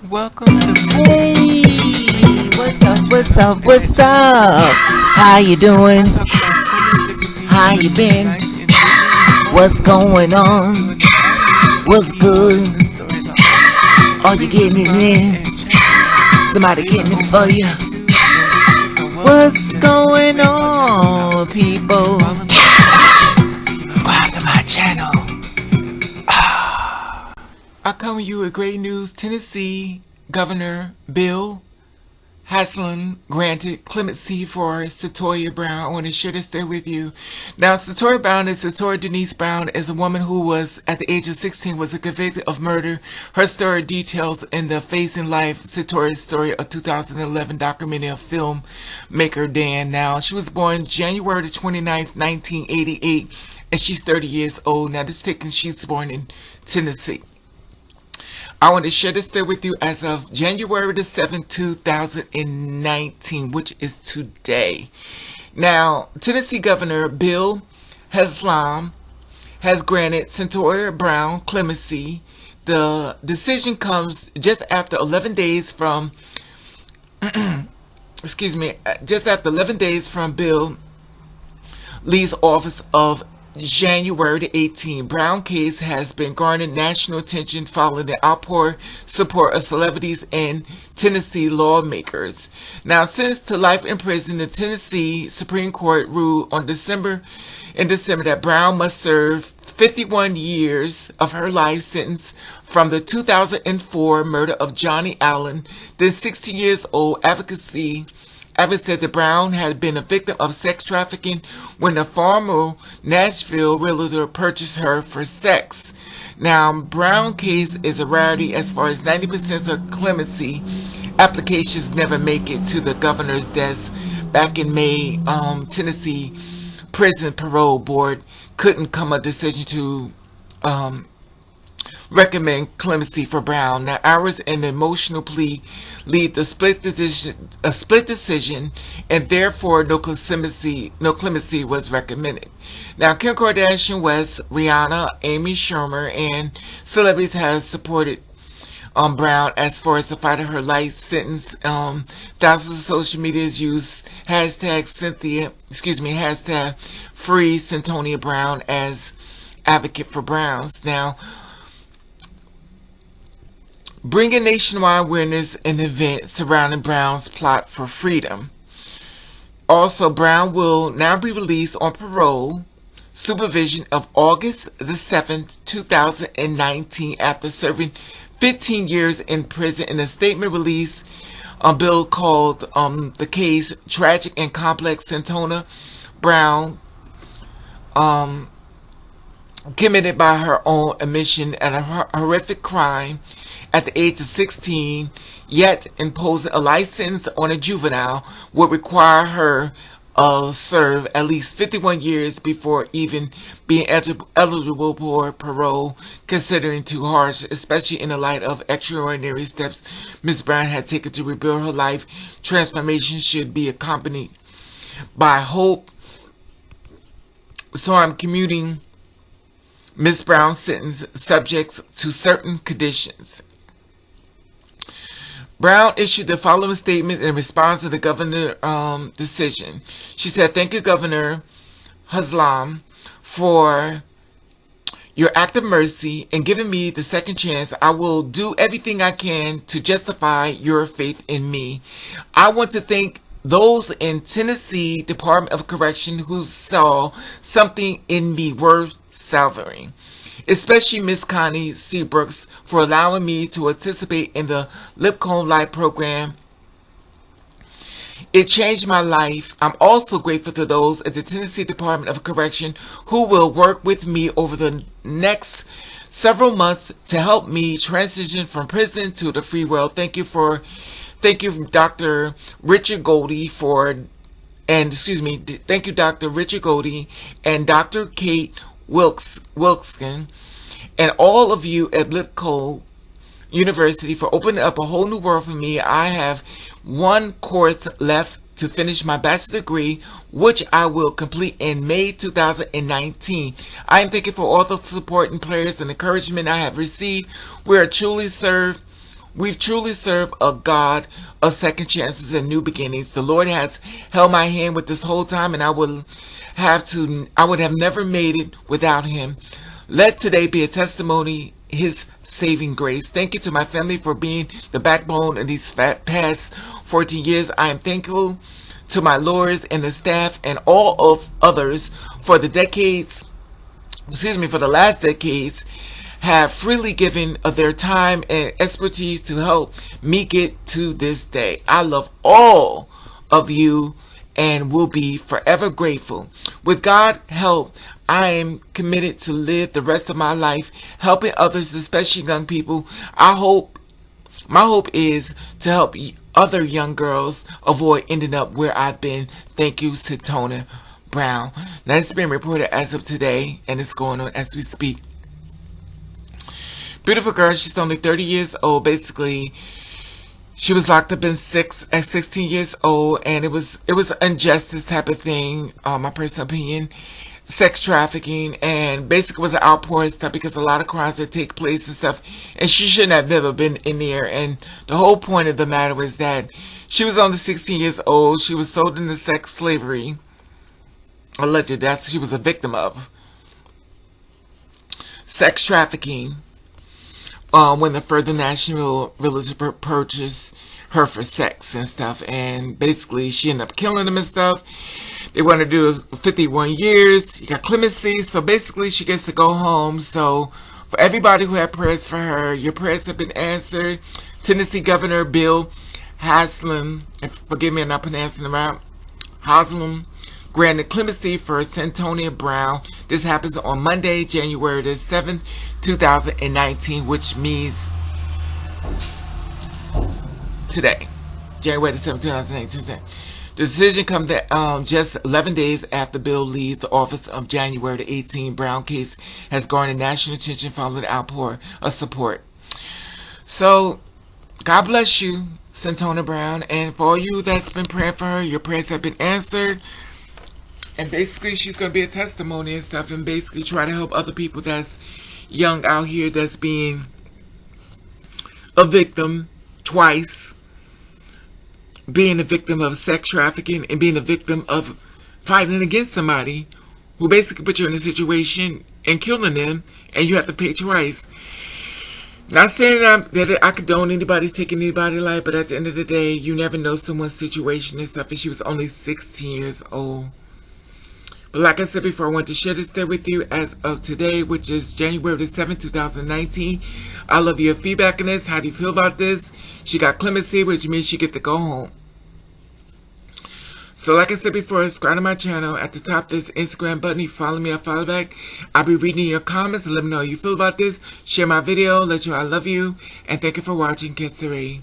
Welcome to Hey, what's up? What's up? What's up? How you doing? talk about so many different things How you related to been? life and living. What's going Doing on? the only What's people good? telling stories are awesome. Are you Please getting it subscribe in? and check it out. Somebody Leave a getting it whole for bunch you? of reviews and ratings and welcome What's to going Cyntoia Brown on, House. people? Follow me and see you Subscribe around. to my channel. I come to you with great news. Tennessee Governor Bill Haslam granted clemency for Cyntoia Brown. I want to share this there with you. Now, Cyntoia Brown is Cyntoia Denise Brown, is a woman who was, at the age of 16, was convicted of murder. Her story details in the Facing Life Cyntoia's Story, a 2011 documentary of filmmaker Dan. Now, she was born January the 29th, 1988, and she's 30 years old. Now, this taken, she's born in Tennessee. I want to share this there with you as of January the 7th, 2019, which is today. Now, Tennessee Governor Bill Haslam has granted Cyntoia Brown clemency. The decision comes just after 11 days from, just after 11 days from Bill Lee's office of January the 18th. Brown case has been garnering national attention following the outpour support of celebrities and Tennessee lawmakers. Now, sentenced to life in prison, the Tennessee Supreme Court ruled in December that Brown must serve 51 years of her life sentence from the 2004 murder of Johnny Allen, then 16 years old. Evans said that Brown had been a victim of sex trafficking when a former Nashville realtor purchased her for sex. Now, Brown case is a rarity as far as 90% of clemency applications never make it to the governor's desk. Back in May, Tennessee Prison Parole Board couldn't come a decision to recommend clemency for Brown. Now, hours and emotional plea lead to a split decision, and therefore no clemency was recommended. Now, Kim Kardashian, West, Rihanna, Amy Schumer, and celebrities have supported Brown as far as the fight of her life sentence. Thousands of social medias use hashtag free Cyntoia Brown as advocate for Browns. Now, bringing nationwide awareness and event surrounding Brown's plot for freedom. Also, Brown will now be released on parole supervision of August the 7th, 2019, after serving 15 years in prison. In a statement released, Bill called the case tragic and complex. Cyntoia Brown committed by her own admission and a horrific crime at the age of 16, yet imposing a life sentence on a juvenile would require her serve at least 51 years before even being eligible for parole, considering too harsh, especially in the light of extraordinary steps Ms. Brown had taken to rebuild her life. Transformation should be accompanied by hope. So I'm commuting Ms. Brown's sentence subject to certain conditions. Brown issued the following statement in response to the governor's decision. She said, "Thank you, Governor Haslam, for your act of mercy and giving me the second chance. I will do everything I can to justify your faith in me. I want to thank those in Tennessee Department of Correction who saw something in me worth salvering, especially Miss Connie Seabrooks for allowing me to participate in the Lipcomb Life program. It changed my life. I'm also grateful to those at the Tennessee Department of Correction who will work with me over the next several months to help me transition from prison to the free world. Thank you, Dr. Richard Goldie thank you, Dr. Richard Goldie and Dr. Kate Wilkson, and all of you at Lipcomb University for opening up a whole new world for me. I have one course left to finish my bachelor's degree, which I will complete in May 2019. I am thankful for all the support and prayers and encouragement I have received. We are truly served We truly serve a God of second chances and new beginnings. The Lord has held my hand with this whole time, and I would have never made it without Him. Let today be a testimony, His saving grace. Thank you to my family for being the backbone of these past 14 years. I am thankful to my lawyers and the staff and all of others for the last decades have freely given of their time and expertise to help me get to this day. I love all of you and will be forever grateful. With God's help, I am committed to live the rest of my life helping others, especially young people. My hope is to help other young girls avoid ending up where I've been. Thank you, Cyntoia Brown. Now, it's been reported as of today, and it's going on as we speak. Beautiful girl. She's only 30 years old. Basically, she was locked up at 16 years old, and it was injustice type of thing. My personal opinion. Sex trafficking, and basically was an outpour and stuff because a lot of crimes that take place and stuff, and she shouldn't have never been in there. And the whole point of the matter was that she was only 16 years old. She was sold into sex slavery. Allegedly, that's what she was a victim of. Sex trafficking. When the Further National Village purchased her for sex and stuff, and basically she ended up killing them and stuff. They want to do 51 years. You got clemency, so basically she gets to go home. So for everybody who had prayers for her, your prayers have been answered. Tennessee Governor Bill Haslam, forgive me, I'm not pronouncing it right, Haslam, granted clemency for Cyntoia Brown. This happens on Monday, January the 7th, 2019, which means today, January the 7th, 2019. The decision comes just 11 days after Bill leaves the office of January the 18th. Brown case has garnered national attention following the outpour of support. So, God bless you, Cyntoia Brown, and for all you that's been praying for her, your prayers have been answered. And basically, she's going to be a testimony and stuff, and basically try to help other people that's young out here that's being a victim twice. Being a victim of sex trafficking and being a victim of fighting against somebody who basically put you in a situation and killing them, and you have to pay twice. Not saying that I condone anybody's taking anybody's life, but at the end of the day, you never know someone's situation and stuff, and she was only 16 years old. But like I said before, I want to share this day with you as of today, which is January the 7th, 2019. I love your feedback on this. How do you feel about this? She got clemency, which means she get to go home. So like I said before, subscribe to my channel. At the top, there's the Instagram button. You follow me, I follow back. I'll be reading your comments and let me know how you feel about this. Share my video. Let you know I love you. And thank you for watching. Cyntoia.